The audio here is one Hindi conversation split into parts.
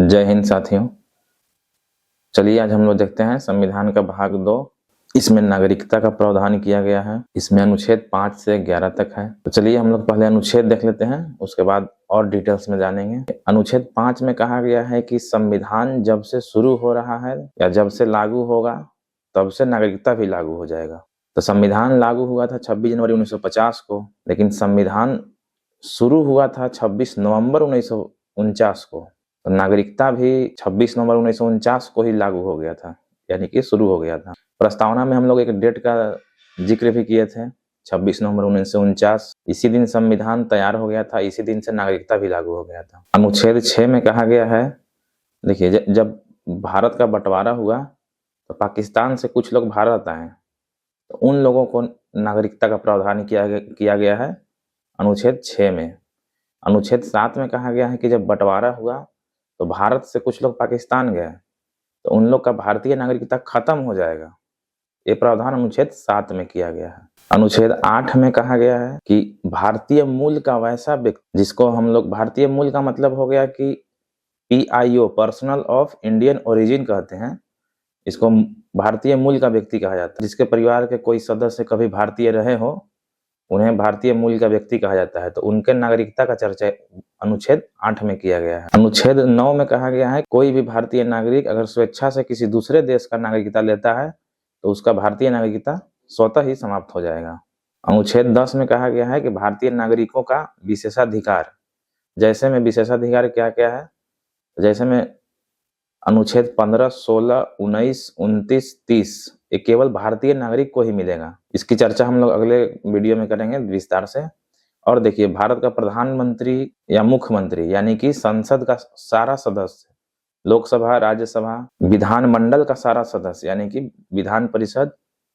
जय हिंद साथियों। चलिए आज हम लोग देखते हैं संविधान का भाग 2। इसमें नागरिकता का प्रावधान किया गया है। इसमें अनुच्छेद 5 से 11 तक है। तो चलिए हम लोग पहले अनुच्छेद देख लेते हैं, उसके बाद और डिटेल्स में जानेंगे। अनुच्छेद 5 में कहा गया है कि संविधान जब से शुरू हो रहा है या जब से लागू होगा तब से नागरिकता भी लागू हो जाएगा। तो संविधान लागू हुआ था 26 जनवरी 1950 को, लेकिन संविधान शुरू हुआ था 26 नवंबर 1949 को। तो नागरिकता भी 26 नवंबर 1949 को ही लागू हो गया था, यानी कि शुरू हो गया था। प्रस्तावना में हम लोग एक डेट का जिक्र भी किए थे, 26 नवंबर 1949। इसी दिन संविधान तैयार हो गया था, इसी दिन से नागरिकता भी लागू हो गया था। अनुच्छेद 6 में कहा गया है, देखिए जब भारत का बंटवारा हुआ तो पाकिस्तान से कुछ लोग भारत आए, तो उन लोगों को नागरिकता का प्रावधान किया गया है अनुच्छेद 6 में। अनुच्छेद 7 में कहा गया है कि जब बंटवारा हुआ तो भारत से कुछ लोग पाकिस्तान गए, तो उन लोग का भारतीय नागरिकता खत्म हो जाएगा। ये प्रावधान अनुच्छेद 7 में किया गया है। अनुच्छेद 8 में कहा गया है कि भारतीय मूल का वैसा व्यक्ति, जिसको हम लोग भारतीय मूल का मतलब हो गया कि PIO personal of Indian origin कहते हैं, इसको भारतीय मूल का व्यक्ति कहा जाता है। जिसके परिवार के कोई सदस्य कभी भारतीय रहे हो, उन्हें भारतीय मूल का व्यक्ति कहा जाता है। तो उनके नागरिकता का चर्चा अनुच्छेद 8 में किया गया है। अनुच्छेद 9 में कहा गया है कोई भी भारतीय नागरिक अगर स्वेच्छा से किसी दूसरे देश का नागरिकता लेता है तो उसका भारतीय नागरिकता स्वतः ही समाप्त हो जाएगा। अनुच्छेद 10 में कहा गया है कि भारतीय नागरिकों का विशेषाधिकार, जैसे में विशेषाधिकार क्या क्या है, जैसे में अनुच्छेद 15, 16, 19, 29, 30 ये केवल भारतीय नागरिक को ही मिलेगा। इसकी चर्चा हम लोग अगले वीडियो में करेंगे विस्तार से। और देखिए, भारत का प्रधानमंत्री या मुख्यमंत्री यानी कि संसद का सारा सदस्य, लोकसभा, राज्यसभा, विधानमंडल का सारा सदस्य यानी कि विधान परिषद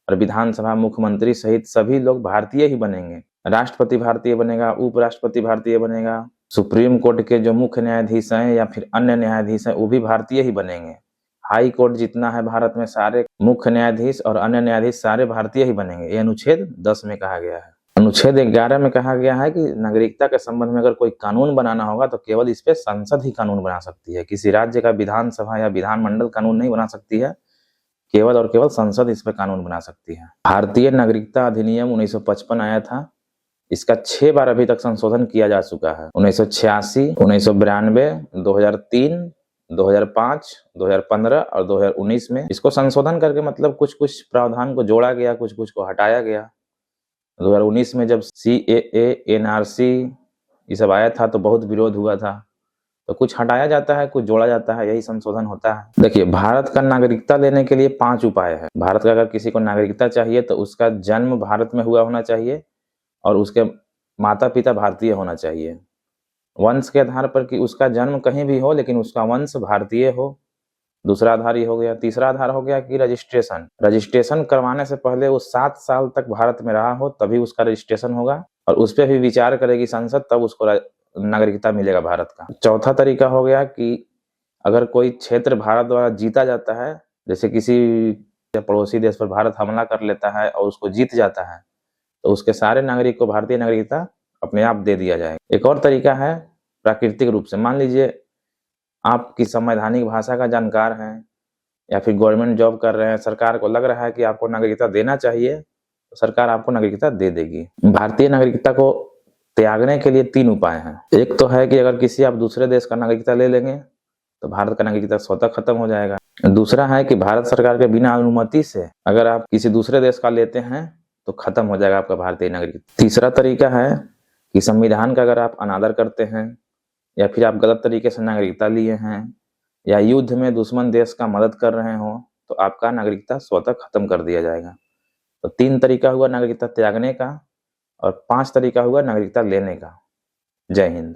और विधानसभा, मुख्यमंत्री सहित सभी लोग भारतीय ही बनेंगे। राष्ट्रपति भारतीय बनेगा, उपराष्ट्रपति भारतीय बनेगा, सुप्रीम कोर्ट के जो मुख्य न्यायाधीश हैं या फिर अन्य न्यायाधीश हैं वो भी भारतीय ही बनेंगे। हाई कोर्ट जितना है भारत में, सारे मुख्य न्यायाधीश और अन्य न्यायाधीश सारे भारतीय ही बनेंगे। ये अनुच्छेद 10 में कहा गया है। अनुच्छेद 11 में कहा गया है कि नागरिकता के संबंध में अगर कोई कानून बनाना होगा तो केवल इस पे संसद ही कानून बना सकती है। किसी राज्य का विधानसभा या विधानमंडल कानून नहीं बना सकती है, केवल और केवल संसद इस पे कानून बना सकती है। भारतीय नागरिकता अधिनियम 1955 आया था, इसका 6 बार अभी तक संशोधन किया जा चुका है। 1986, 1992, 2003, 2005, 2015 और 2019 में इसको संशोधन करके मतलब कुछ प्रावधान को जोड़ा गया, कुछ को हटाया गया। 2019 में जब CAA, NRC ये सब आया था तो बहुत विरोध हुआ था। तो कुछ हटाया जाता है, कुछ जोड़ा जाता है, यही संशोधन होता है। देखिए, भारत का नागरिकता लेने के लिए 5 उपाय है। भारत का अगर किसी को नागरिकता चाहिए तो उसका जन्म भारत में हुआ होना चाहिए और उसके माता पिता भारतीय होना चाहिए। वंश के आधार पर कि उसका जन्म कहीं भी हो लेकिन उसका वंश भारतीय हो, दूसरा आधार ये हो गया। तीसरा आधार हो गया कि रजिस्ट्रेशन करवाने से पहले वो 7 साल तक भारत में रहा हो, तभी उसका रजिस्ट्रेशन होगा और उस पर भी विचार करेगी संसद, तब उसको नागरिकता मिलेगा भारत का। चौथा तरीका हो गया कि अगर कोई क्षेत्र भारत द्वारा जीता जाता है, जैसे किसी पड़ोसी देश पर भारत हमला कर लेता है और उसको जीत जाता है, तो उसके सारे नागरिक को भारतीय नागरिकता अपने आप दे दिया जाएगा। एक और तरीका है प्राकृतिक रूप से, मान लीजिए आप किसी संवैधानिक भाषा का जानकार हैं या फिर गवर्नमेंट जॉब कर रहे हैं, सरकार को लग रहा है कि आपको नागरिकता देना चाहिए, तो सरकार आपको नागरिकता दे देगी। भारतीय नागरिकता को त्यागने के लिए 3 उपाय हैं। एक तो है कि अगर किसी आप दूसरे देश का नागरिकता ले लेंगे तो भारत का नागरिकता स्वतः खत्म हो जाएगा। दूसरा है कि भारत सरकार के बिना अनुमति से अगर आप किसी दूसरे देश का लेते हैं तो खत्म हो जाएगा आपका भारतीय नागरिकता। तीसरा तरीका है कि संविधान का अगर आप अनादर करते हैं या फिर आप गलत तरीके से नागरिकता लिए हैं या युद्ध में दुश्मन देश का मदद कर रहे हो तो आपका नागरिकता स्वतः खत्म कर दिया जाएगा। तो 3 तरीका हुआ नागरिकता त्यागने का और 5 तरीका हुआ नागरिकता लेने का। जय हिंद।